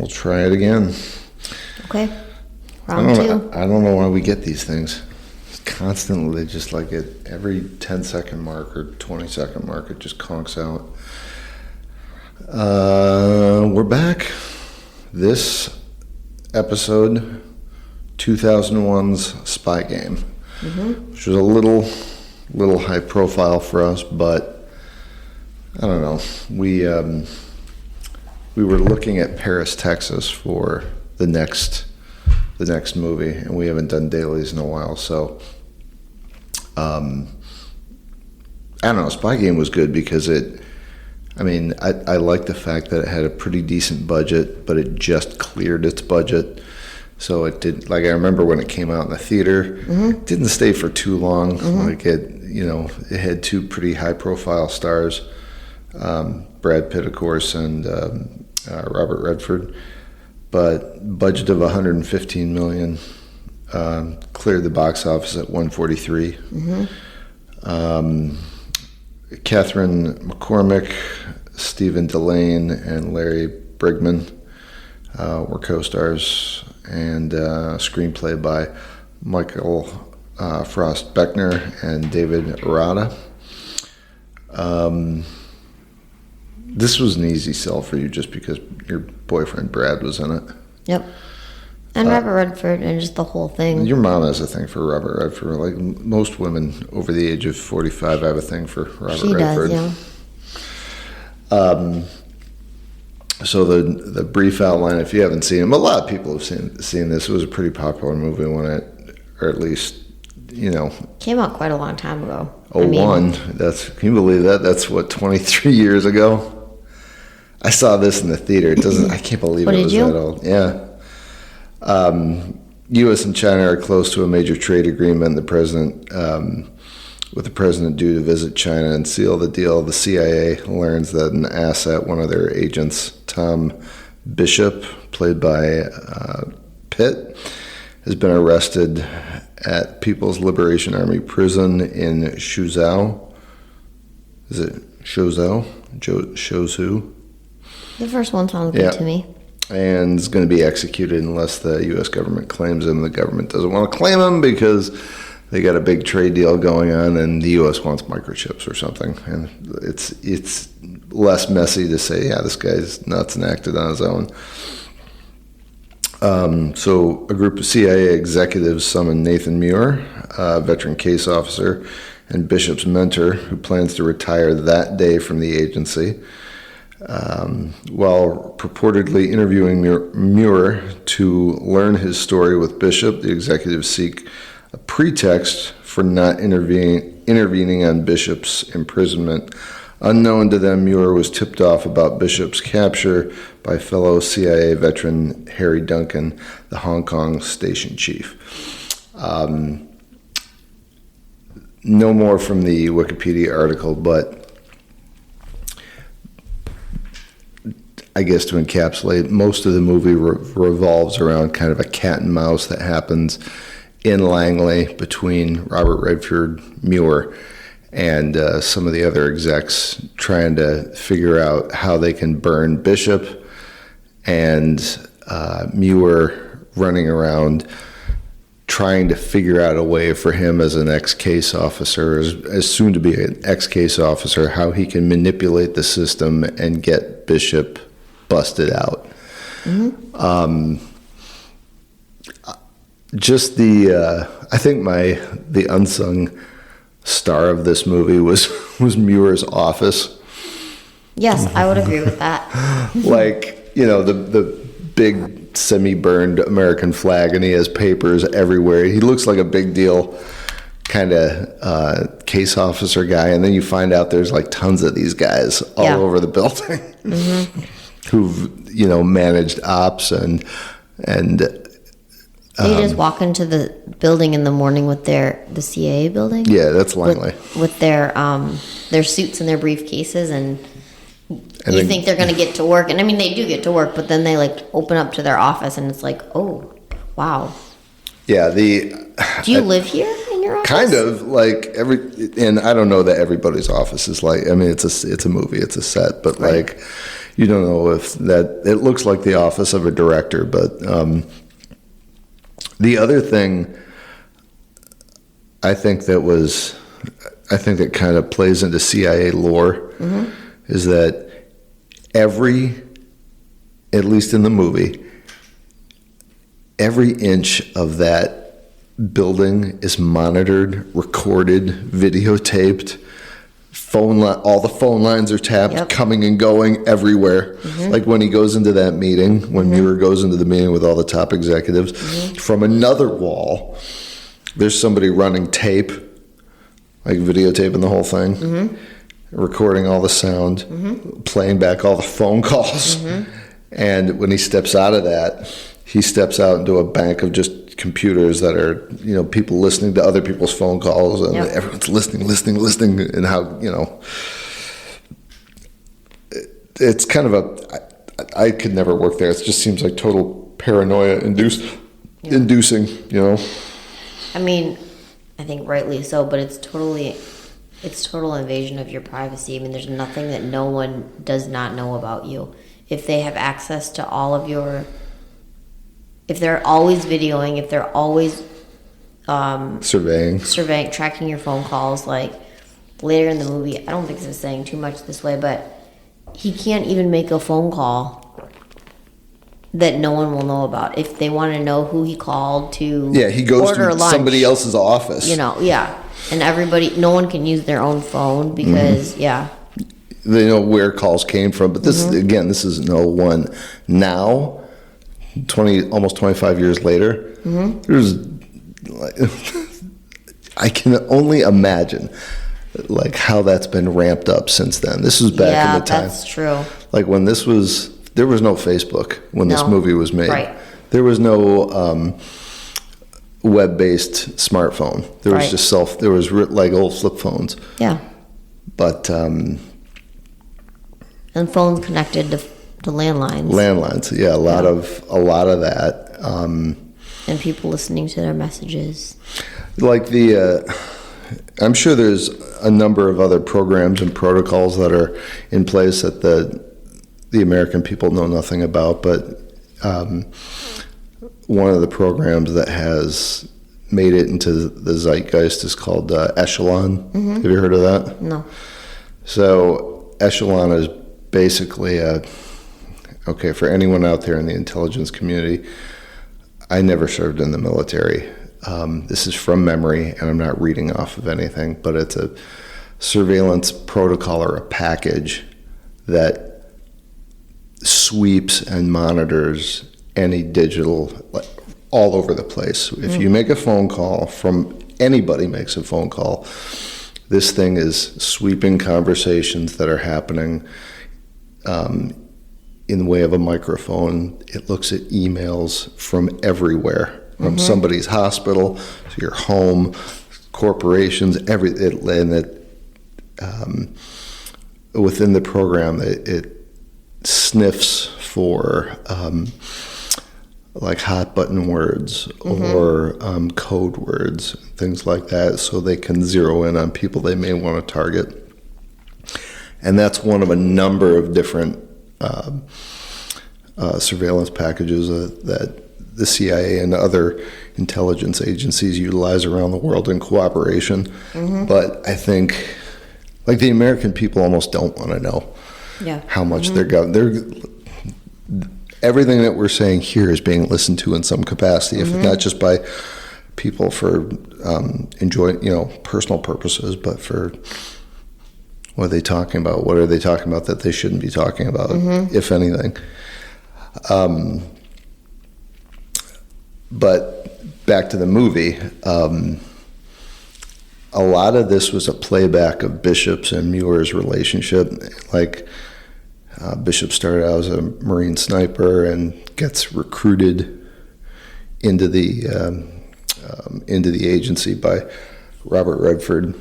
we'll try it again. Okay. Round two. I don't know why we get these things. Constantly, just like at every 10-second mark or 20-second mark, it just conks out. We're back. This episode, 2001's Spy Game, which was a little high profile for us, but I don't know. We were looking at Paris, Texas for the next movie, and we haven't done dailies in a while, so I don't know. Spy Game was good because I like the fact that it had a pretty decent budget, but it just cleared its budget. So it did, like, I remember when it came out in the theater, it didn't stay for too long. Like it had two pretty high profile stars, Brad Pitt, of course, and Robert Redford. But budget of $115 million, cleared the box office at $143. Catherine McCormick, Stephen Delane, and Larry Brigman were co-stars, and screenplay by Michael Frost Beckner and David Arata. This was an easy sell for you just because your boyfriend Brad was in it. Yep. And Robert Redford and just the whole thing. Your mom has a thing for Robert Redford. Like most women over the age of 45 have a thing for Robert Redford. She does, yeah. So the brief outline, if you haven't seen it, a lot of people have seen this. It was a pretty popular movie when it, or at least, came out quite a long time ago. 01. Can you believe that? That's what, 23 years ago? I saw this in the theater. I can't believe it was that old. Yeah. U.S. and China are close to a major trade agreement. With the president due to visit China and seal the deal, the CIA learns that an asset, one of their agents, Tom Bishop, played by Pitt, has been arrested at People's Liberation Army prison in Shuzhou. Is it Shuzhou? Shuzhou? The first one sounds good to me. And is going to be executed unless the U.S. government claims him. The government doesn't want to claim him because they got a big trade deal going on, and the U.S. wants microchips or something. And it's less messy to say, yeah, this guy's nuts and acted on his own. So a group of CIA executives summoned Nathan Muir, a veteran case officer, and Bishop's mentor, who plans to retire that day from the agency. While purportedly interviewing Muir to learn his story with Bishop, the executives seek a pretext for not intervening on Bishop's imprisonment. Unknown to them, Muir was tipped off about Bishop's capture by fellow CIA veteran Harry Duncan, the Hong Kong station chief. No more from the Wikipedia article, but I guess to encapsulate, most of the movie revolves around kind of a cat and mouse that happens in Langley between Robert Redford, Muir, and some of the other execs trying to figure out how they can burn Bishop, and Muir running around trying to figure out a way for him as an ex-case officer, as soon to be an ex-case officer, how he can manipulate the system and get Bishop busted out. Just I think the unsung star of this movie was Muir's office. Yes, I would agree with that. Like, the big semi-burned American flag, and he has papers everywhere. He looks like a big deal kind of case officer guy, and then you find out there's like tons of these guys all over the building who've managed ops and they just walk into the building in the morning with the C.I.A. building. Yeah, that's Langley. With their suits and their briefcases, and you think they're going to get to work. And I mean, they do get to work, but then they like open up to their office and it's like, oh, wow. Yeah, do you live here in your office? Kind of, like and I don't know that everybody's office is like, I mean, it's a movie, it's a set, but right. Like, you don't know if that, it looks like the office of a director, but the other thing I think that kind of plays into CIA lore is that at least in the movie, every inch of that building is monitored, recorded, videotaped. All the phone lines are tapped, coming and going everywhere. Like when he goes into that meeting, when Muir goes into the meeting with all the top executives, from another wall, there's somebody running tape, like videotaping the whole thing, recording all the sound, playing back all the phone calls. And when he steps out of that, he steps out into a bank of just computers that are, people listening to other people's phone calls, and everyone's listening, and how, it's kind of I could never work there. It just seems like total paranoia inducing, I mean, I think rightly so, but it's total invasion of your privacy. I mean, there's nothing that no one does not know about you. If they have access to all of if they're always videoing, if they're always surveying, tracking your phone calls, like later in the movie, I don't think this is saying too much this way, but he can't even make a phone call that no one will know about. If they want to know who he called to he goes order to lunch, somebody else's office. And no one can use their own phone because, they know where calls came from. But this, again, this is no one. Now, almost 25 years later, there's, I can only imagine, like, how that's been ramped up since then. This was back in the time. Yeah, that's true. Like, when there was no Facebook when this movie was made. Right. There was no web-based smartphone. There was just there was like old flip phones. Yeah. But and phones connected to landlines. Landlines, a lot of that. And people listening to their messages. Like I'm sure there's a number of other programs and protocols that are in place that the American people know nothing about, but one of the programs that has made it into the zeitgeist is called Echelon. Have you heard of that? No. So Echelon is basically for anyone out there in the intelligence community, I never served in the military. This is from memory, and I'm not reading off of anything, but it's a surveillance protocol or a package that sweeps and monitors any digital all over the place. If you make a phone call anybody makes a phone call, this thing is sweeping conversations that are happening in the way of a microphone. It looks at emails from everywhere, from somebody's hospital to your home, corporations, within the program, it sniffs for like hot button words or code words, things like that, so they can zero in on people they may want to target. And that's one of a number of different surveillance packages that the CIA and other intelligence agencies utilize around the world in cooperation. But I think, like, the American people almost don't want to know how much everything that we're saying here is being listened to in some capacity, if not just by people for personal purposes, but for what are they talking about? What are they talking about that they shouldn't be talking about, if anything? But back to the movie, a lot of this was a playback of Bishop's and Muir's relationship. Like, Bishop started out as a Marine sniper and gets recruited into the agency by Robert Redford,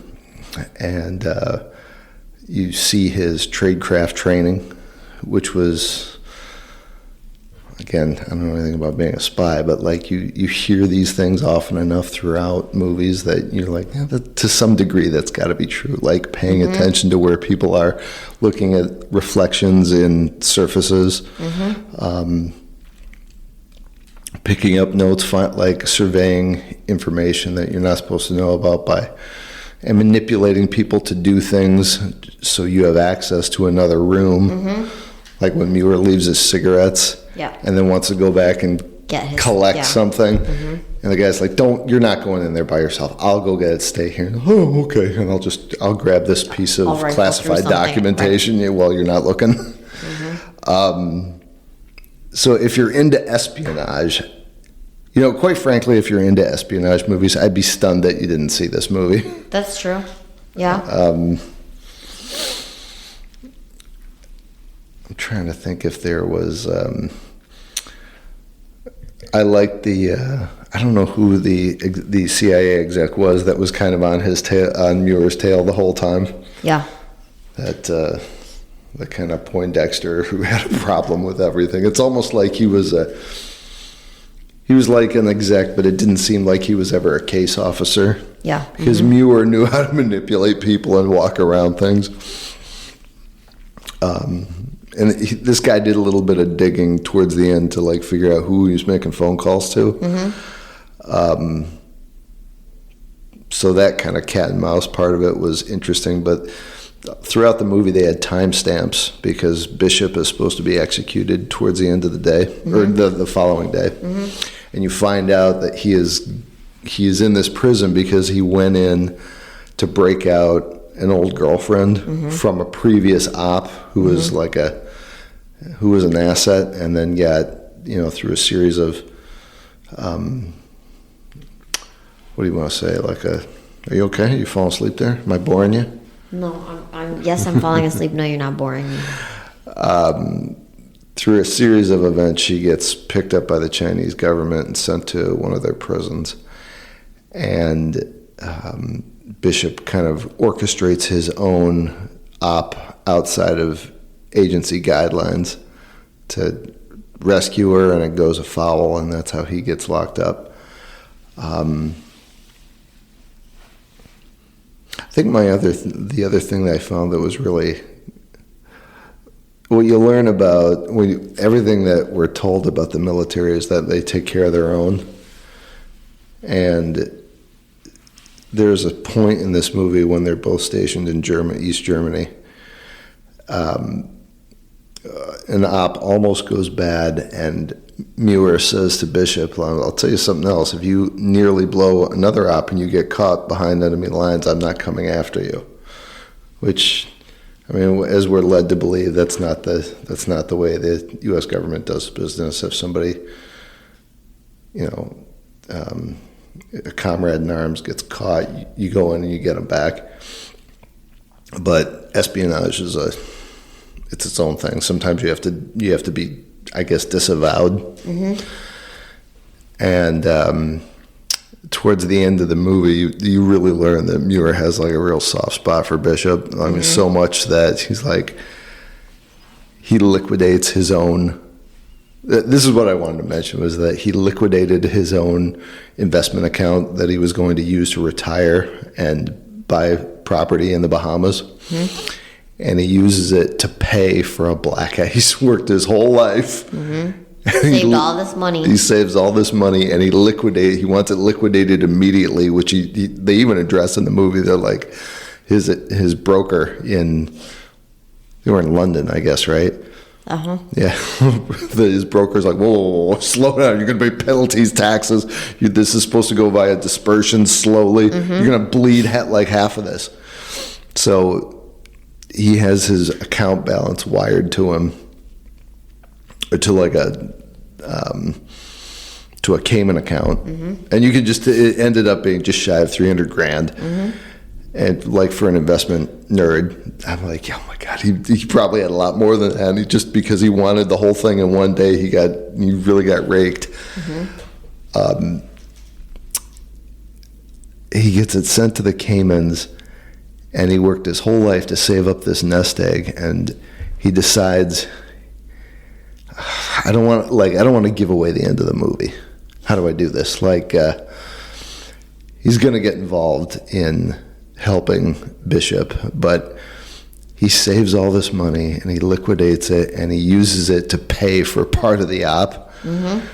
and you see his tradecraft training, which was, again, I don't know anything about being a spy, but like you hear these things often enough throughout movies that you're like, yeah, to some degree that's got to be true. Like paying attention to where people are, looking at reflections in surfaces, picking up notes, like surveying information that you're not supposed to know about and manipulating people to do things so you have access to another room. Like when Muir leaves his cigarettes and then wants to go back and collect something. And the guy's like, you're not going in there by yourself. I'll go get it, stay here. Oh, okay. And I'll grab this piece of classified documentation while you're not looking. So if you're into espionage, quite frankly, if you're into espionage movies, I'd be stunned that you didn't see this movie. That's true. Yeah. I'm trying to think if there was. I liked I don't know who the CIA exec was that was kind of on his tail, on Muir's tail the whole time. Yeah. That the kind of Poindexter who had a problem with everything. It's almost like he was like an exec, but it didn't seem like he was ever a case officer. Yeah. Because Muir knew how to manipulate people and walk around things. And this guy did a little bit of digging towards the end to like figure out who he was making phone calls to. So that kind of cat and mouse part of it was interesting. But throughout the movie, they had timestamps because Bishop is supposed to be executed towards the end of the day or the following day. And you find out that he is in this prison because he went in to break out an old girlfriend from a previous op who was who was an asset, and then got through a series of what do you want to say, are you okay? You falling asleep there? Am I boring you? No, I'm falling asleep. No, you're not boring me. Through a series of events, she gets picked up by the Chinese government and sent to one of their prisons, and Bishop kind of orchestrates his own op outside of agency guidelines to rescue her, and it goes afoul, and that's how he gets locked up. I think the other thing that I found that was really what you learn about everything that we're told about the military is that they take care of their own, and there's a point in this movie when they're both stationed in East Germany. An op almost goes bad, and Muir says to Bishop, I'll tell you something else. If you nearly blow another op and you get caught behind enemy lines, I'm not coming after you. Which, I mean, as we're led to believe, that's not the way the U.S. government does business. If somebody, a comrade in arms gets caught, you go in and you get them back. But espionage is it's its own thing. Sometimes you have to be, I guess, disavowed. And towards the end of the movie, you really learn that Muir has like a real soft spot for Bishop. I mean, so much that he's like, he liquidates his own. This is what I wanted to mention, was that he liquidated his own investment account that he was going to use to retire and buy property in the Bahamas. And he uses it to pay for a black guy. He's worked his whole life. Saved all this money. He saves all this money, and he wants it liquidated immediately, which they even address in the movie. They're like, his broker they were in London, I guess, right? Yeah. His broker's like, whoa, slow down. You're going to pay penalties, taxes. This is supposed to go via dispersion slowly. You're going to bleed like half of this. So he has his account balance wired to him, or to like to a Cayman account, and you can it ended up being just shy of $300,000. And like for an investment nerd, I'm like, oh my God, he probably had a lot more than that. And just because he wanted the whole thing in one day, he really got raked. He gets it sent to the Caymans, and he worked his whole life to save up this nest egg, and he decides, I don't want to give away the end of the movie. How do I do this? Like, he's going to get involved in helping Bishop, but he saves all this money and he liquidates it and he uses it to pay for part of the op. Mm-hmm.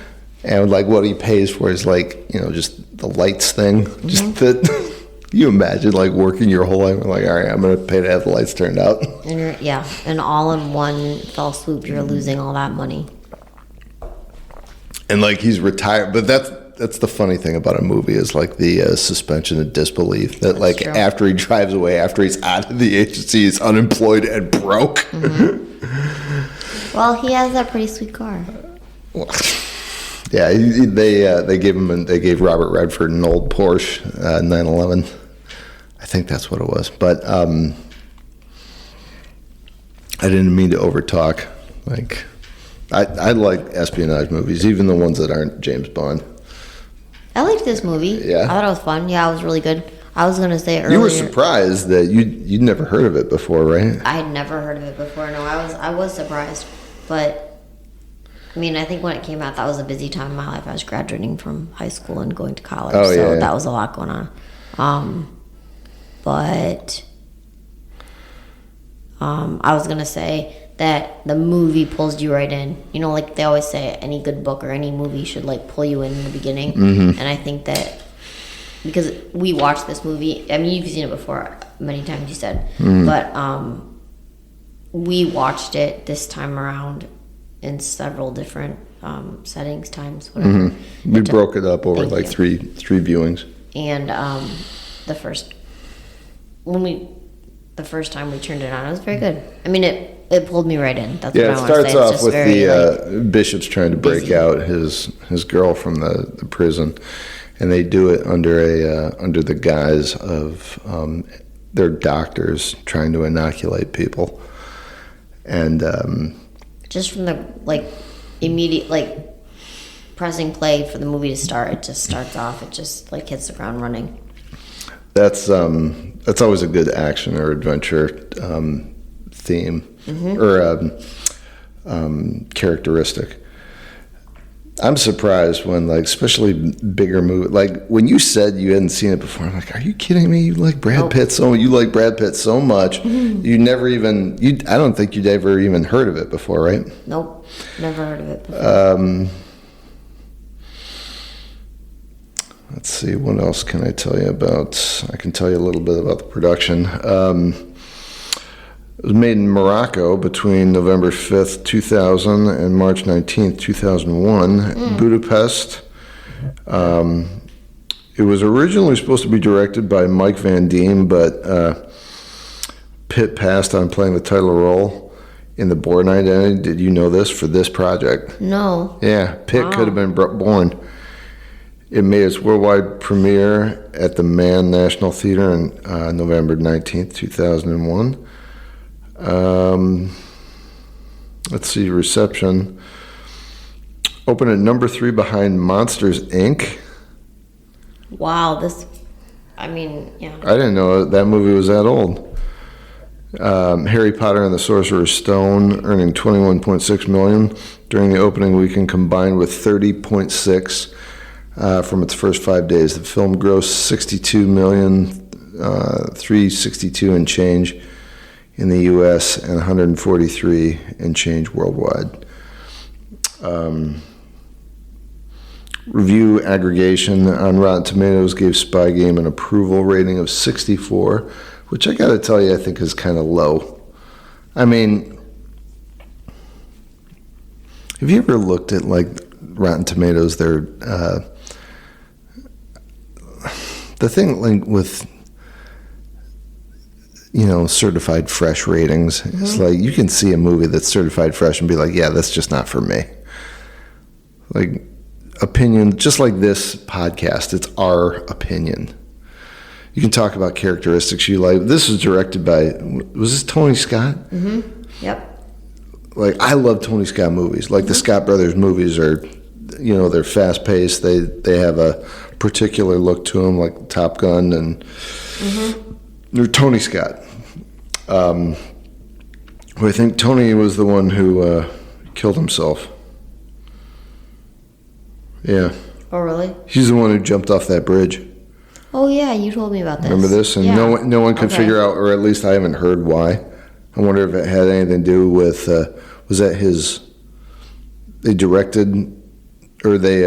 And like what he pays for is like, just the lights thing. Mm-hmm. Just that. You imagine like working your whole life, like, all right, I'm going to pay to have the lights turned out. And all in one fell swoop, you're losing all that money. And like he's retired, but that's the funny thing about a movie is like the suspension of disbelief that like true. After he drives away, after he's out of the agency, he's unemployed and broke. Mm-hmm. Well, he has that pretty sweet car. Well, yeah, they gave Robert Redford an old Porsche 911. I think that's what it was. But I didn't mean to overtalk. Like, I like espionage movies, even the ones that aren't James Bond. I liked this movie. Yeah, I thought it was fun. Yeah, it was really good. I was gonna say earlier. You were surprised that you'd never heard of it before, right? I had never heard of it before. No, I was surprised, but. I mean, I think when it came out, that was a busy time in my life. I was graduating from high school and going to college, that was a lot going on. But I was going to say that the movie pulls you right in. Like they always say, any good book or any movie should, like, pull you in the beginning. Mm-hmm. And I think that because we watched this movie, I mean, you've seen it before many times, you said. Mm-hmm. But we watched it this time around in several different settings, times, whatever. Mm-hmm. We broke it up over like three viewings. And the first time we turned it on, it was very good. I mean, it pulled me right in. That's what I want to say. It starts off with the Bishop's trying to break out his girl from the prison, and they do it under the guise of they're doctors trying to inoculate people, and. Just from the, like, immediate, like, pressing play for the movie to start, it just starts off, it just, like, hits the ground running. That's always a good action or adventure theme, mm-hmm. or characteristic. I'm surprised when, like, especially bigger movie, like when you said you hadn't seen it before, I'm like, are you kidding me? You like Brad Pitt so much. Mm-hmm. You never even I don't think you'd ever even heard of it before, right? Nope, never heard of it before. Let's see, what else can I tell you about? I can tell you a little bit about the production. It was made in Morocco between November 5th, 2000 and March 19th, 2001, Budapest. It was originally supposed to be directed by Mike Van Diem, but Pitt passed on playing the title role in The Bourne Identity. Did you know this? For this project. No. Yeah, Pitt could have been born. It made its worldwide premiere at the Mann National Theater on November 19th, 2001. Let's see, reception. Opened at number 3 behind Monsters, Inc. Wow, I didn't know that movie was that old. Harry Potter and the Sorcerer's Stone earning $21.6 million during the opening weekend, combined with $30.6 from its first 5 days. The film grossed $62 million, $362 and change in the U.S. and 143 and change worldwide. Review aggregation on Rotten Tomatoes gave Spy Game an approval rating of 64, which I got to tell you, I think is kind of low. I mean, have you ever looked at like Rotten Tomatoes? Their the thing like with certified fresh ratings. Mm-hmm. It's like you can see a movie that's certified fresh and be like, yeah, that's just not for me. Like opinion, just like this podcast, it's our opinion. You can talk about characteristics you like. This was directed by, was this Tony Scott? Mm-hmm. Yep. Like I love Tony Scott movies. Like the Scott Brothers movies are, they're fast paced. They have a particular look to them, like Top Gun, and they're Tony Scott. I think Tony was the one who killed himself. Yeah. Oh, really? He's the one who jumped off that bridge. Oh, yeah, you told me about this. Remember this? And yeah. no one could Okay. figure out, or at least I haven't heard why. I wonder if it had anything to do with, was that they directed, or they,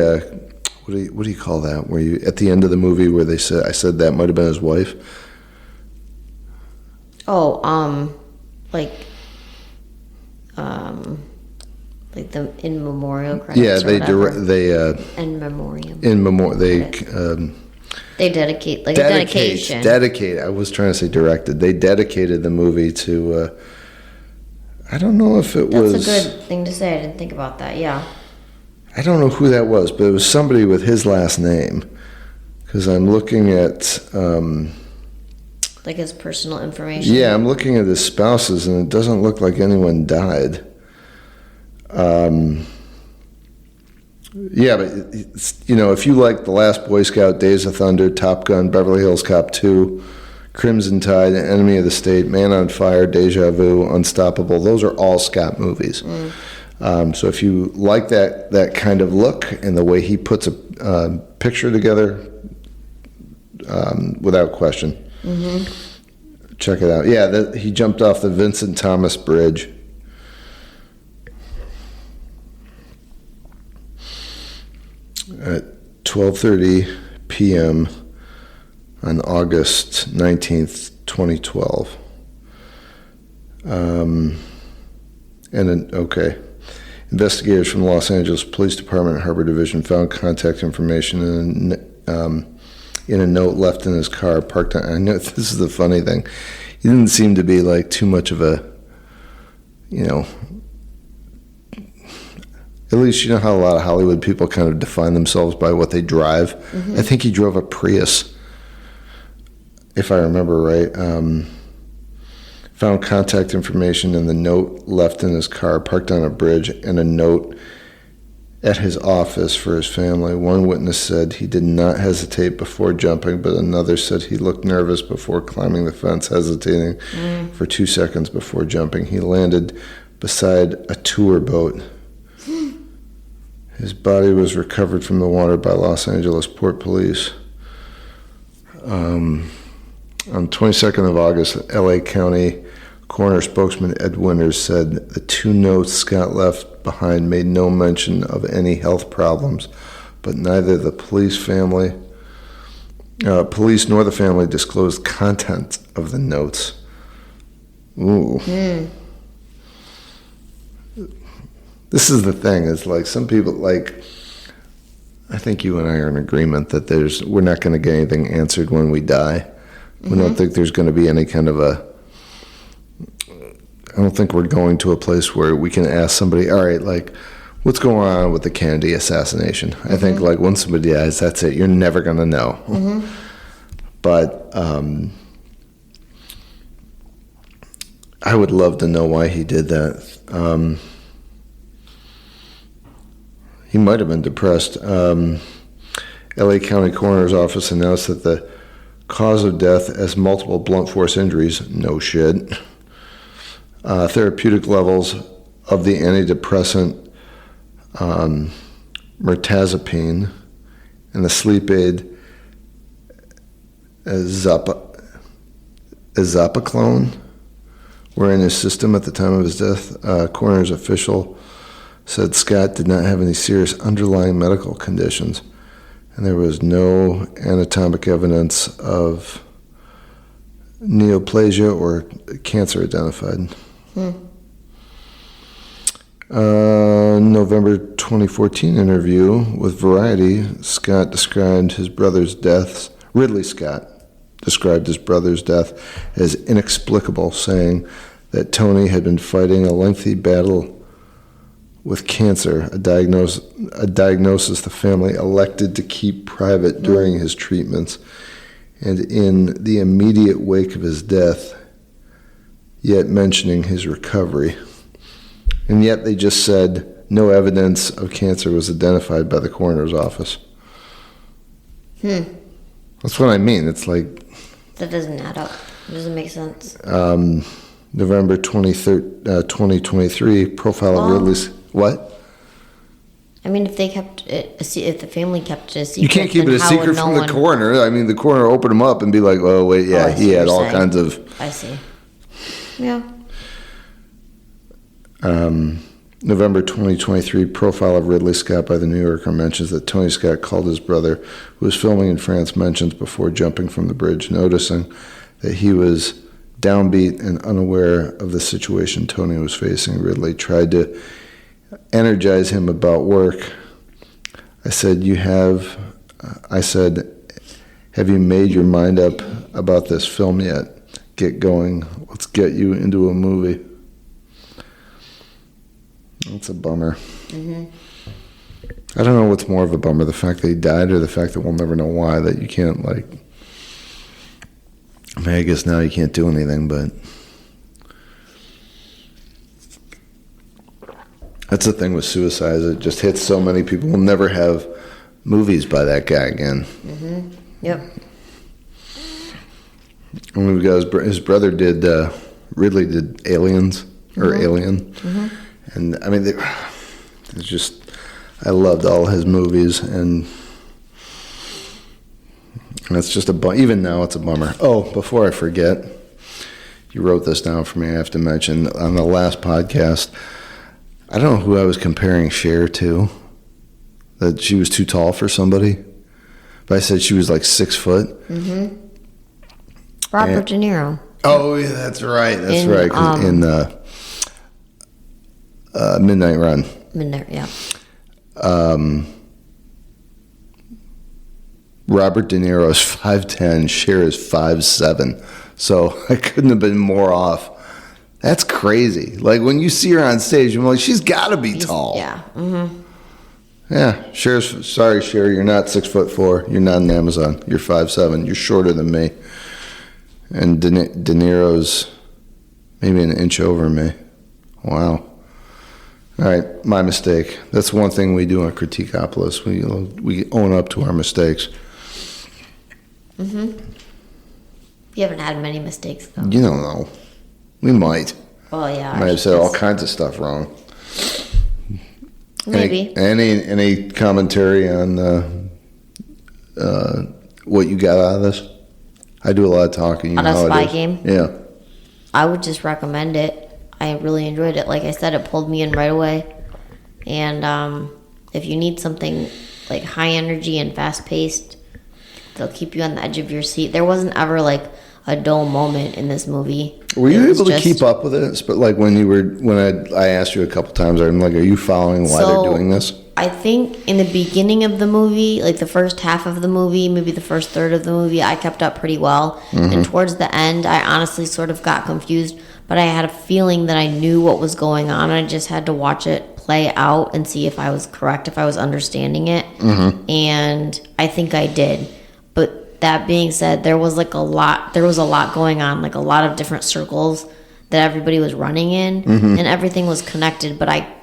what do you call that? Where you, at the end of the movie where I said that might have been his wife. Oh, like the in memorial credits. Yeah, they in memoriam. They They dedicate a dedication. Dedicate. I was trying to say directed. They dedicated the movie to. I don't know if it was. That's a good thing to say. I didn't think about that. Yeah. I don't know who that was, but it was somebody with his last name. Because I'm looking at. Like his personal information. Yeah, I'm looking at his spouses, and it doesn't look like anyone died. Yeah, but it's, if you like The Last Boy Scout, Days of Thunder, Top Gun, Beverly Hills Cop 2, Crimson Tide, Enemy of the State, Man on Fire, Deja Vu, Unstoppable, those are all Scott movies. So if you like that kind of look and the way he puts a picture together, without question, check it out. Yeah, he jumped off the Vincent Thomas Bridge. At 12:30 p.m. on August 19th, 2012. Investigators from the Los Angeles Police Department Harbor Division found contact information in a note left in his car parked on. I know this is the funny thing. He didn't seem to be like too much of a, at least you know how a lot of Hollywood people kind of define themselves by what they drive. I think he drove a Prius, if I remember right. Found contact information in the note left in his car, parked on a bridge, and a note at his office for his family. One witness said he did not hesitate before jumping, but another said he looked nervous before climbing the fence, hesitating for 2 seconds before jumping. He landed beside a tour boat. His body was recovered from the water by Los Angeles Port Police. On 22nd of August, L.A. County Coroner spokesman Ed Winters said the 2 notes Scott left behind made no mention of any health problems, but neither the police nor the family disclosed content of the notes. Ooh. This is the thing, is like some people, like, I think you and I are in agreement that we're not going to get anything answered when we die. We don't think there's going to be any kind of I don't think we're going to a place where we can ask somebody, all right, like, what's going on with the Kennedy assassination? I think, like, once somebody dies, that's it. You're never going to know. But I would love to know why he did that. He might have been depressed. L.A. County Coroner's Office announced that the cause of death as multiple blunt force injuries. No shit. Therapeutic levels of the antidepressant mirtazapine and the sleep aid azapaclone were in his system at the time of his death. Coroner's official said Scott did not have any serious underlying medical conditions, and there was no anatomic evidence of neoplasia or cancer identified. November 2014 interview with Variety, Scott described his brother's deaths. Ridley Scott described his brother's death as inexplicable, saying that Tony had been fighting a lengthy battle with cancer, a diagnosis the family elected to keep private during his treatments, and in the immediate wake of his death, yet mentioning his recovery. And yet they just said no evidence of cancer was identified by the coroner's office. That's what I mean. It's like... That doesn't add up. It doesn't make sense. November 23rd, 2023, profile of Ridley's... What? I mean, if they kept it, if the family kept it a secret, You can't keep then it a how would secret no from the one- coroner. I mean, the coroner opened him up and be like, "Oh wait, yeah, I see he what had you're all saying. kinds of." I see. Yeah. November 2023 profile of Ridley Scott by the New Yorker mentions that Tony Scott called his brother, who was filming in France, mentions before jumping from the bridge, noticing that he was downbeat and unaware of the situation Tony was facing. Ridley tried to energize him about work. I said, have you made your mind up about this film yet? Get going. Let's get you into a movie. That's a bummer. Mm-hmm. I don't know what's more of a bummer, the fact that he died or the fact that we'll never know why, that you can't, like... I mean, I guess now you can't do anything, but... That's the thing with suicide. It just hits so many people. We'll never have movies by that guy again. Mm-hmm. Yep. And we've got his brother did... Ridley did Aliens, or Alien. Mm-hmm. And, I mean, it's just... I loved all his movies, and it's just even now it's a bummer. Oh, before I forget, you wrote this down for me, I have to mention, on the last podcast, I don't know who I was comparing Cher to, that she was too tall for somebody, but I said she was like 6 foot. Mm-hmm. Robert De Niro. Oh, yeah, that's right. That's right. 'Cause in Midnight Run. Midnight, yeah. Robert De Niro is 5'10", Cher is 5'7", so I couldn't have been more off. That's crazy. Like, when you see her on stage, I'm like, she's got to be tall. Yeah. Mm-hmm. Yeah, sorry, Cher, you're not 6'4". You're not an Amazon. You're 5'7". You're shorter than me. And De Niro's maybe an inch over me. Wow. All right, my mistake. That's one thing we do on Critique-Opolis. We own up to our mistakes. Mm-hmm. You haven't had many mistakes, though. You don't know. We might. Well, yeah. Might have said all kinds of stuff wrong. Maybe. Any commentary on what you got out of this? I do a lot of talking. On a spy game? Yeah. I would just recommend it. I really enjoyed it. Like I said, it pulled me in right away. And if you need something like high energy and fast paced, they'll keep you on the edge of your seat. There wasn't ever like a dull moment in this movie. Were you able to keep up with it? But like when I asked you a couple times, I'm like, are you following why they're doing this? I think in the beginning of the movie, like the first half of the movie, maybe the first third of the movie, I kept up pretty well. Mm-hmm. And towards the end, I honestly sort of got confused. But I had a feeling that I knew what was going on. I just had to watch it play out and see if I was correct, if I was understanding it. Mm-hmm. And I think I did. But that being said, there was a lot going on, like a lot of different circles that everybody was running in, mm-hmm. and everything was connected, but I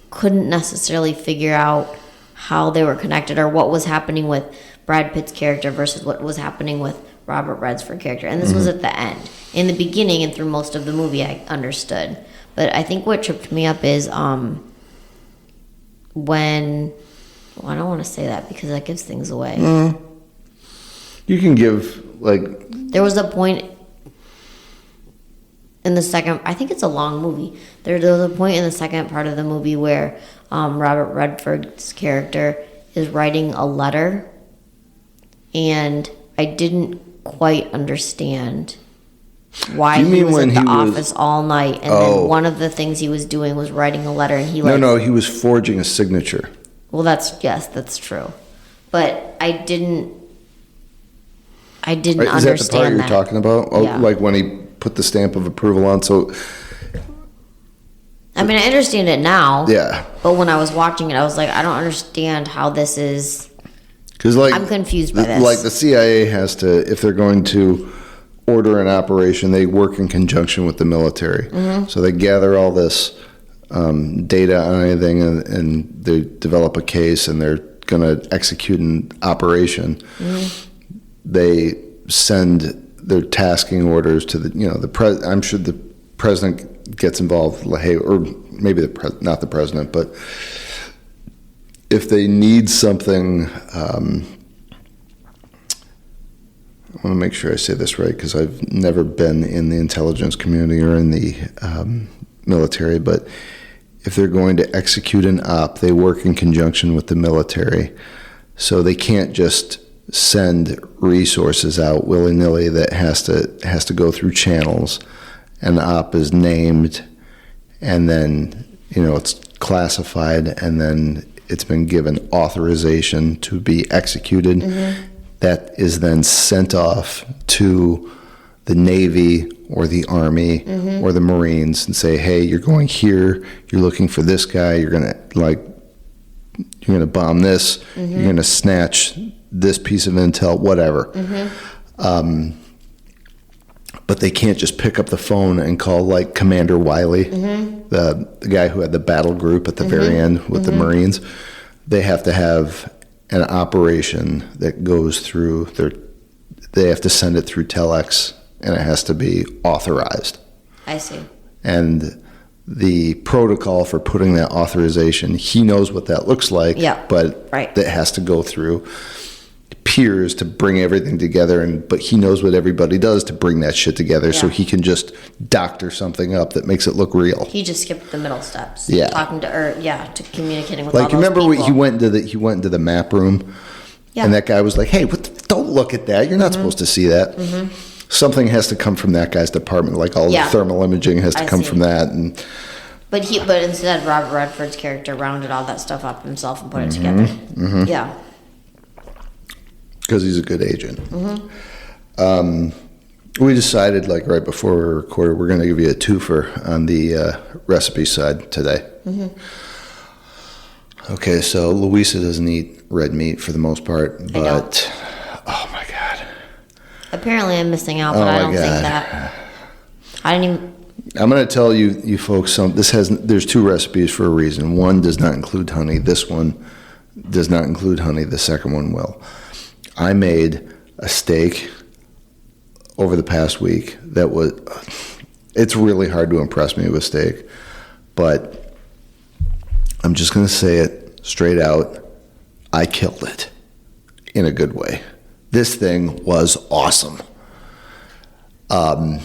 couldn't necessarily figure out how they were connected or what was happening with Brad Pitt's character versus what was happening with Robert Redford's character. And this mm-hmm. was at the end. In the beginning and through most of the movie, I understood. But I think what tripped me up is when... Well, I don't want to say that because that gives things away. You can give, like... There was a point in the second... I think it's a long movie. There was a point in the second part of the movie where Robert Redford's character is writing a letter. And I didn't quite understand why he was at the office all night, and then one of the things he was doing was writing a letter, and he No, he was forging a signature. Well, that's true, but I didn't understand that. Is that the part you're talking about? Oh, yeah. Like when he put the stamp of approval on. So, I mean, I understand it now. Yeah. But when I was watching it, I was like, I don't understand how this is. Because I'm confused by this. Like the CIA has to, if they're going to order an operation, they work in conjunction with the military. Mm-hmm. So they gather all this data on anything, and they develop a case, and they're going to execute an operation. Mm-hmm. They send their tasking orders to the I'm sure the president gets involved, or maybe not the president, but if they need something, I want to make sure I say this right because I've never been in the intelligence community or in the military, but if they're going to execute an op, they work in conjunction with the military. So they can't just send resources out willy-nilly. That has to go through channels. An op is named, and then, it's classified, and then it's been given authorization to be executed. Mm-hmm. That is then sent off to the Navy or the Army mm-hmm. or the Marines and say, hey, you're going here, you're looking for this guy, you're gonna bomb this, mm-hmm. you're gonna snatch this piece of intel, whatever. Mm-hmm. But they can't just pick up the phone and call like Commander Wiley, mm-hmm. the guy who had the battle group at the mm-hmm. very end with mm-hmm. the Marines. They have to have an operation that goes through they have to send it through telex, and it has to be authorized. I see. And the protocol for putting that authorization, he knows what that looks like, yeah, but right. That has to go through peers to bring everything together, but he knows what everybody does to bring that shit together, yeah. So he can just doctor something up that makes it look real. He just skipped the middle steps. Yeah. To communicating with all those remember people. He went into the map room, yeah. And that guy was like, hey, don't look at that. You're not mm-hmm. supposed to see that. Mm-hmm. Something has to come from that guy's department, like all the thermal imaging has to come from that. But instead, Robert Redford's character rounded all that stuff up himself and put it together. Mm-hmm. Yeah. Because he's a good agent. Mm-hmm. We decided, right before we recorded, we're going to give you a twofer on the recipe side today. Mm-hmm. Okay, so Louisa doesn't eat red meat for the most part, but oh my god! Apparently, I'm missing out, but I don't think that. I didn't even. I'm going to tell you folks, there's two recipes for a reason. One does not include honey. This one does not include honey. The second one will. I made a steak over the past week it's really hard to impress me with steak, but I'm just going to say it straight out. I killed it in a good way. This thing was awesome. The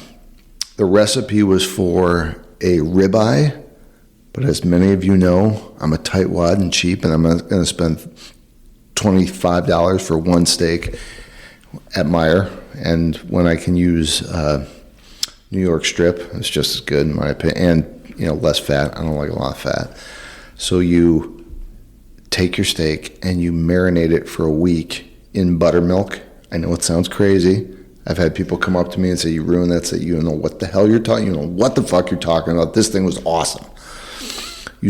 recipe was for a ribeye, but as many of you know, I'm a tightwad and cheap, and I'm not going to spend $25 for one steak at Meijer, and when I can use New York strip, it's just as good in my opinion, and less fat. I don't like a lot of fat. So you take your steak and you marinate it for a week in buttermilk. I know it sounds crazy. I've had people come up to me and say, you ruined that. Say, you don't know what the hell you're talking. You don't know what the fuck you're talking about. This thing was awesome.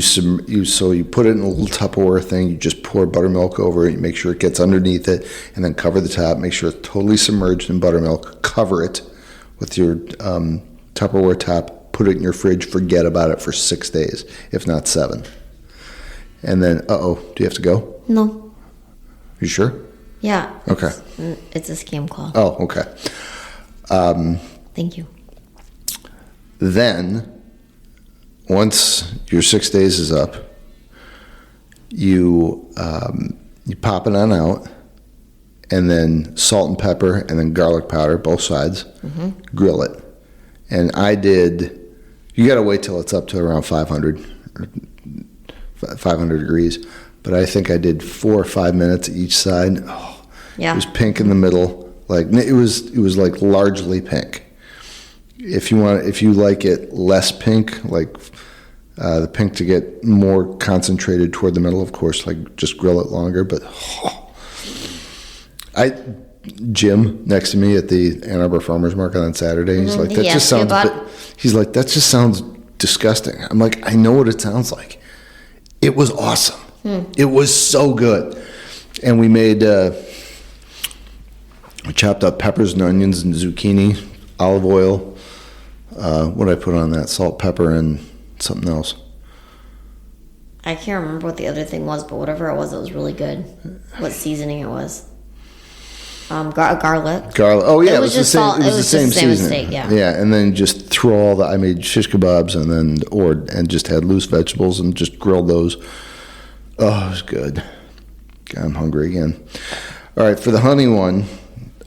So you put it in a little Tupperware thing. You just pour buttermilk over it. You make sure it gets underneath it, and then cover the top. Make sure it's totally submerged in buttermilk. Cover it with your Tupperware top. Put it in your fridge. Forget about it for 6 days, if not 7. And then, do you have to go? No. You sure? Yeah. Okay. It's a scam call. Oh, okay. Thank you. Then, once your 6 days is up, you pop it on out, and then salt and pepper, and then garlic powder, both sides. Mm-hmm. Grill it. And you got to wait till it's up to around 500 degrees. But I think I did 4 or 5 minutes each side. Oh, yeah. It was pink in the middle. It was like largely pink. If you like it less pink, the pink to get more concentrated toward the middle, of course, just grill it longer. But Jim next to me at the Ann Arbor Farmers Market on Saturday, he's like, that just sounds disgusting. I'm like, I know what it sounds like. It was awesome. It was so good. And we made, we chopped up peppers and onions and zucchini, olive oil. What did I put on that? Salt, pepper, and something else. I can't remember what the other thing was, but whatever it was really good. What seasoning it was. Garlic. Oh yeah, it was the same. Salt. It was the same seasoning. Mistake, yeah. Yeah, and then just throw I made shish kebabs and just had loose vegetables and just grilled those. Oh, it was good. God, I'm hungry again. All right, for the honey one,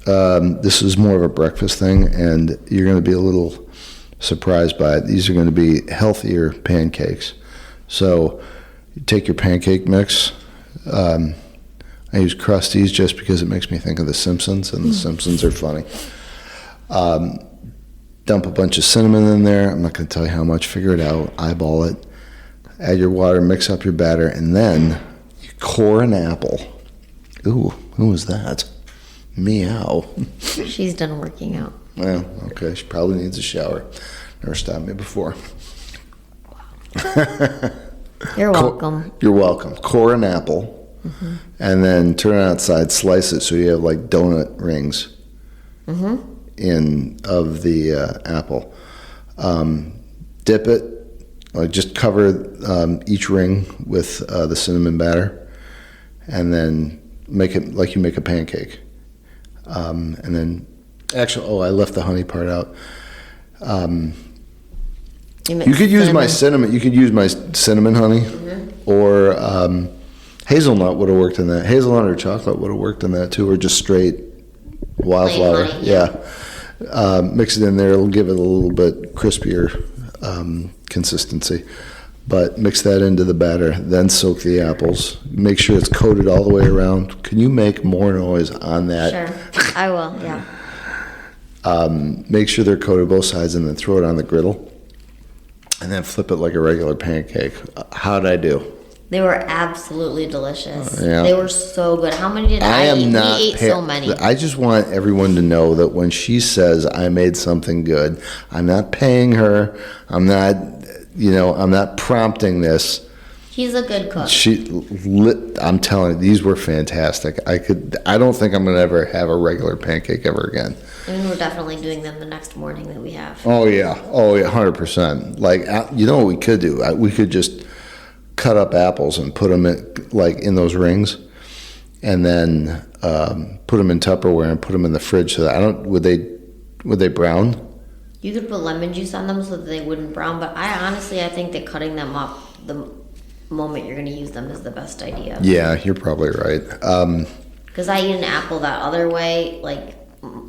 this is more of a breakfast thing, and you're going to be a little surprised by it. These are going to be healthier pancakes. So you take your pancake mix. I use Krusteaz just because it makes me think of The Simpsons, and The Simpsons are funny. Dump a bunch of cinnamon in there. I'm not going to tell you how much. Figure it out. Eyeball it. Add your water. Mix up your batter. And then you core an apple. Ooh, who was that? Meow. She's done working out. Well, okay. She probably needs a shower. Never stopped me before. You're welcome. You're welcome. Core an apple. And then turn it outside, slice it so you have like donut rings in of the apple. Dip it, like just cover each ring with the cinnamon batter, and then make it like you make a pancake. And then, actually, I left the honey part out. You could use my cinnamon. You could use my cinnamon honey, or hazelnut would have worked in that. Hazelnut or chocolate would have worked in that too, or just straight wildflower. Honey, yeah. Mix it in there. It'll give it a little bit crispier consistency. But mix that into the batter. Then soak the apples. Make sure it's coated all the way around. Can you make more noise on that? Sure, I will. Yeah. Make sure they're coated both sides, and then throw it on the griddle. And then flip it like a regular pancake. How'd I do? They were absolutely delicious. Yeah. They were so good. How many did I eat? We ate so many. I just want everyone to know that when she says I made something good, I'm not paying her. I'm not, I'm not prompting this. He's a good cook. I'm telling you, these were fantastic. I don't think I'm going to ever have a regular pancake ever again. I mean, we're definitely doing them the next morning that we have. Oh yeah, 100%. Like, you know what we could do? We could just cut up apples and put them in those rings, and then put them in Tupperware and put them in the fridge. So that would they brown? You could put lemon juice on them so that they wouldn't brown. But I think that cutting them up the moment you're going to use them is the best idea. Yeah, you're probably right. Because I eat an apple that other way, like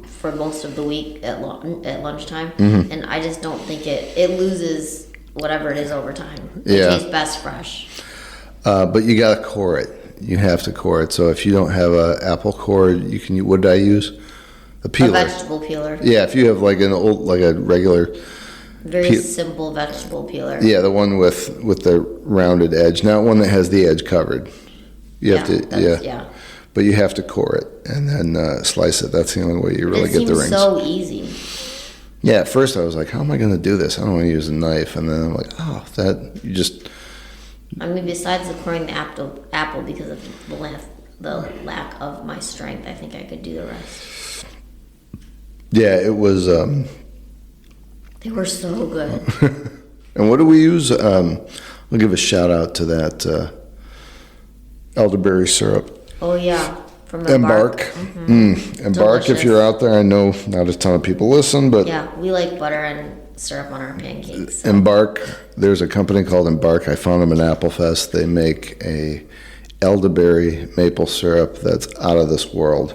for most of the week at lunchtime, and I just don't think it loses whatever it is over time. It tastes best fresh. But you got to core it. You have to core it. So if you don't have an apple core, you can. What did I use? A peeler. A vegetable peeler. Yeah, if you have like a regular. Very simple vegetable peeler. Yeah, the one with the rounded edge, not one that has the edge covered. You have to. But you have to core it and then slice it. That's the only way you really get the rings. It seems so easy. Yeah, at first I was like, how am I going to do this? I don't want to use a knife. And then I'm like, I mean, besides the coring the apple because of the lack of my strength, I think I could do the rest. Yeah, it was... They were so good. And what do we use? We'll give a shout out to that elderberry syrup. Oh, yeah. From Embark. Embark, Delicious. if you're out there. I know not a ton of people listen, but... Yeah, we like butter and syrup on our pancakes. So. Embark, there's a company called Embark. I found them in Applefest. They make a elderberry maple syrup that's out of this world.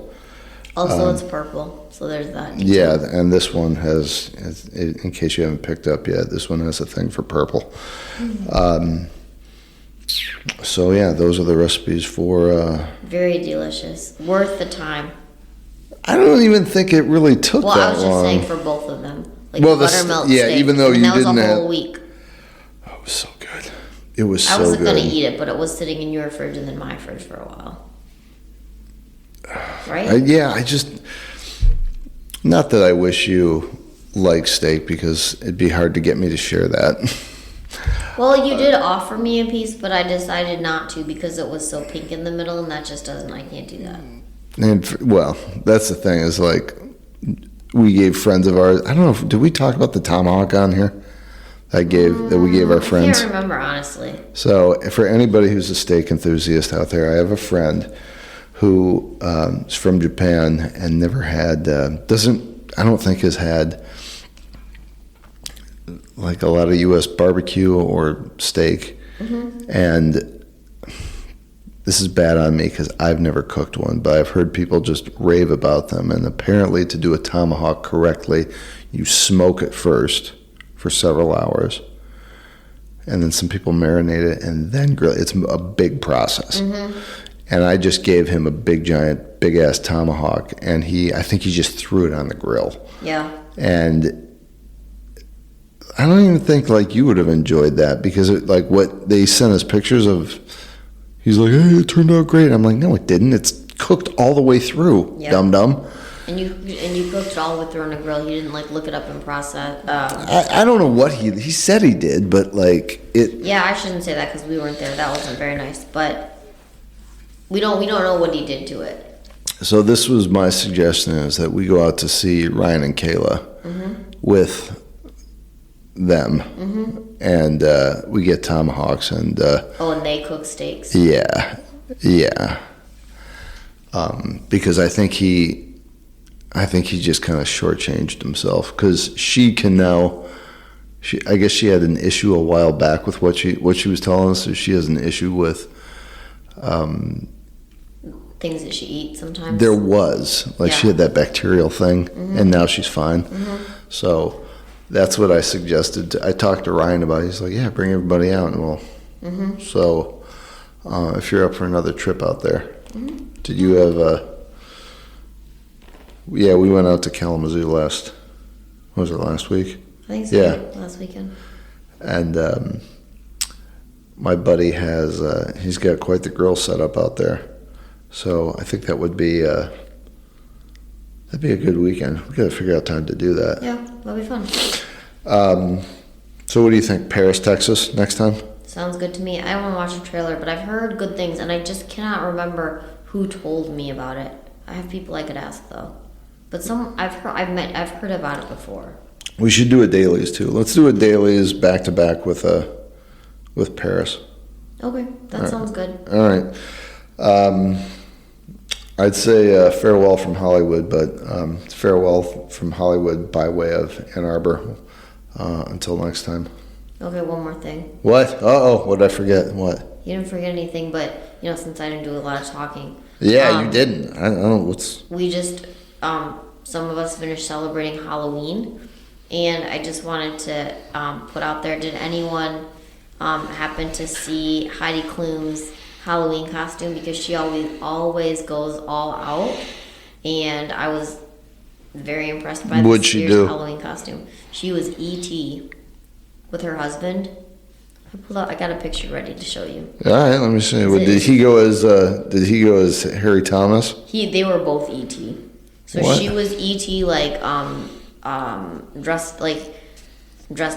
Also, it's purple, so there's that. Yeah, and this one has, in case you haven't picked up yet, this one has a thing for purple. So yeah, those are the recipes for... Very delicious. Worth the time. I don't even think it really took that long. Well, I was just saying for both of them. Like well, buttermilk yeah, steak. even though you that was didn't a whole have... week. Oh, it was so good. It was so good. I wasn't going to eat it, but it was sitting in your fridge and then my fridge for a while. Right? I just... Not that I wish you like steak, because it'd be hard to get me to share that. Well, you did offer me a piece, but I decided not to because it was so pink in the middle, and that just doesn't... I can't do that. And well, that's the thing, is like, we gave friends of ours... I don't know, did we talk about the tomahawk on here? That we gave our friends? I can't remember, honestly. So, for anybody who's a steak enthusiast out there, I have a friend who is from Japan and never had... I don't think has had... like a lot of U.S. barbecue or steak, and this is bad on me because I've never cooked one, but I've heard people just rave about them. And apparently, to do a tomahawk correctly, you smoke it first for several hours, and then some people marinate it and then grill it. It's a big process. And I just gave him a big ass tomahawk, and I think he just threw it on the grill. Yeah. And I don't even think like you would have enjoyed that, because like what they sent us pictures of, he's like, hey, it turned out great. I'm like, no, it didn't. It's cooked all the way through, dum-dum. And you cooked it all the way through on the grill. You didn't like look it up and process. I don't know what he said he did, but like it. Yeah, I shouldn't say that because we weren't there. That wasn't very nice, but we don't know what he did to it. So this was my suggestion, is that we go out to see Ryan and Kayla with them, and we get tomahawks and. And they cook steaks. Yeah. Because I think he just kind of shortchanged himself, because she can now. I guess she had an issue a while back with what she was telling us. So she has an issue with things that she eats sometimes. There was she had that bacterial thing, and now she's fine. So that's what I suggested. I talked to Ryan about it. He's like, yeah, bring everybody out, and we'll. So if you're up for another trip out there, did you have Yeah, we went out to Kalamazoo last week? I think so. Yeah. Last weekend. And my buddy he's got quite the grill set up out there. So I think that would be that'd be a good weekend. We got to figure out time to do that. Yeah, that'll be fun. So what do you think? Paris, Texas next time? Sounds good to me. I want to watch a trailer, but I've heard good things, and I just cannot remember who told me about it. I have people I could ask though, but I've heard about it before. We should do a dailies too. Let's do a dailies back to back with Paris. Okay, that sounds good. All right. I'd say farewell from Hollywood, but farewell from Hollywood by way of Ann Arbor. Until next time. Okay, one more thing. What? What did I forget? What? You didn't forget anything, but since I didn't do a lot of talking. Yeah, you didn't. I don't know what's. We just some of us finished celebrating Halloween, and I just wanted to put out there: did anyone happen to see Heidi Klum's Halloween costume? Because she always goes all out, and I was very impressed by this year's Halloween costume. She was E.T. with her husband. I got a picture ready to show you. All right, let me see. Did he go as Harry Thomas? They were both E.T. So what? She was E.T. dressed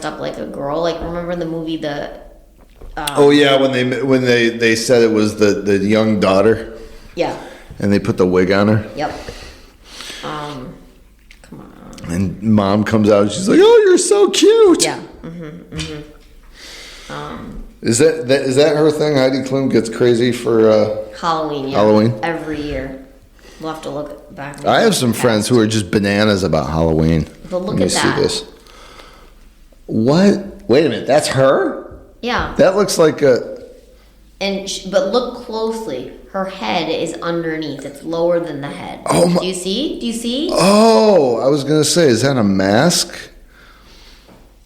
up like a girl. Like, remember the movie when they said it was the young daughter. Yeah. And they put the wig on her. Yep. Come on. And mom comes out and she's like, "Oh, you're so cute." Yeah. Is that her thing? Heidi Klum gets crazy for Halloween. Yeah. Halloween every year. We'll have to look back. I have some friends who are just bananas about Halloween. But look at that. See this. What? Wait a minute. That's her? Yeah. That looks like a. But look closely. Her head is underneath. It's lower than the head. Oh my. Do you see? Oh, I was gonna say, is that a mask?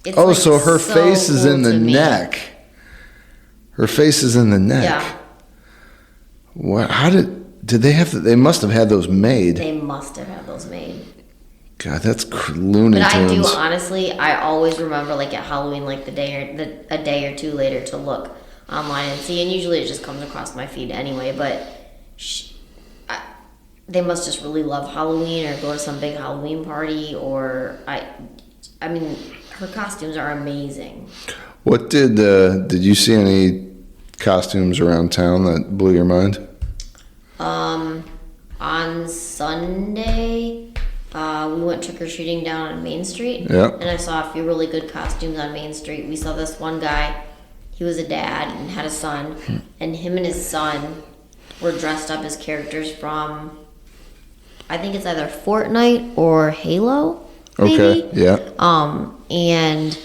It's so her face is in the neck. Her face is in the neck. Yeah. What? How did they have? They must have had those made. They must have had those made. God, that's Looney Tunes. But I do honestly. I always remember, like at Halloween, like a day or two later, to look online and see. And usually it just comes across my feed anyway. But they must just really love Halloween, or go to some big Halloween party, or I mean, her costumes are amazing. What did you see any costumes around town that blew your mind? On Sunday, we went trick-or-treating down on Main Street. Yeah. And I saw a few really good costumes on Main Street. We saw this one guy, he was a dad and had a son, and him and his son were dressed up as characters from, I think it's either Fortnite or Halo, maybe? Okay, yeah. And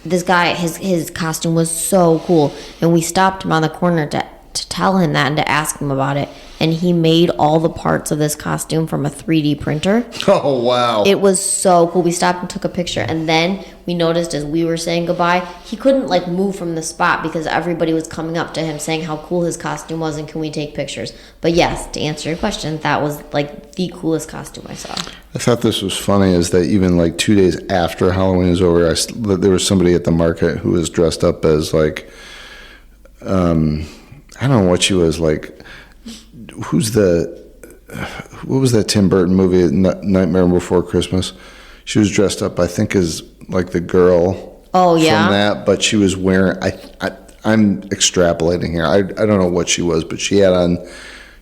this guy, his costume was so cool, and we stopped him on the corner to to tell him that and to ask him about it. And he made all the parts of this costume from a 3D printer. Oh, wow. It was so cool. We stopped and took a picture. And then we noticed as we were saying goodbye, he couldn't like move from the spot because everybody was coming up to him saying how cool his costume was and can we take pictures. But yes, to answer your question, that was like the coolest costume I saw. I thought this was funny is that even like 2 days after Halloween is over, there was somebody at the market who was dressed up as like, I don't know what she was like. What was that Tim Burton movie, Nightmare Before Christmas? She was dressed up, I think, as like the girl. Oh, yeah. From that, but she was wearing. I'm extrapolating here. I don't know what she was, but she had on.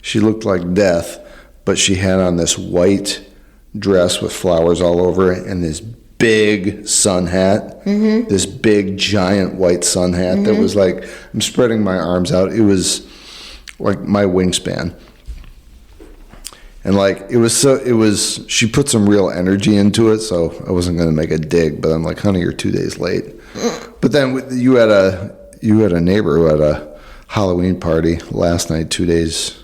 She looked like death, but she had on this white dress with flowers all over it and this big sun hat. Mm-hmm. This big giant white sun hat that was like, I'm spreading my arms out. It was like my wingspan. And like she put some real energy into it, so I wasn't going to make a dig, but I'm like, honey, you're 2 days late. But then you had a neighbor who had a Halloween party last night, 2 days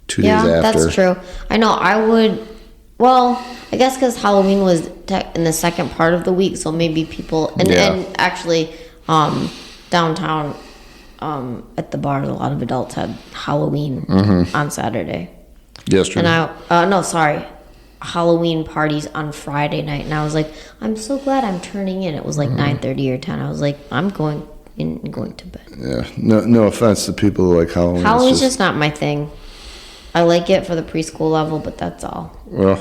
after. Yeah, that's true. I know. Well, I guess because Halloween was in the second part of the week, so maybe people and actually downtown at the bars, a lot of adults had Halloween on Saturday. Yesterday. And Halloween parties on Friday night, and I was like, I'm so glad I'm turning in. It was like 9:30 or 10. I was like, I'm going in and going to bed. Yeah, no offense to people who like Halloween. Halloween's just not my thing. I like it for the preschool level, but that's all. Well,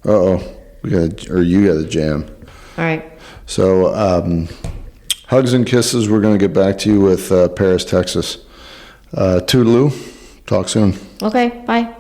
you got a jam. All right. So, hugs and kisses. We're going to get back to you with Paris, Texas. Toodaloo. Talk soon. Okay, bye.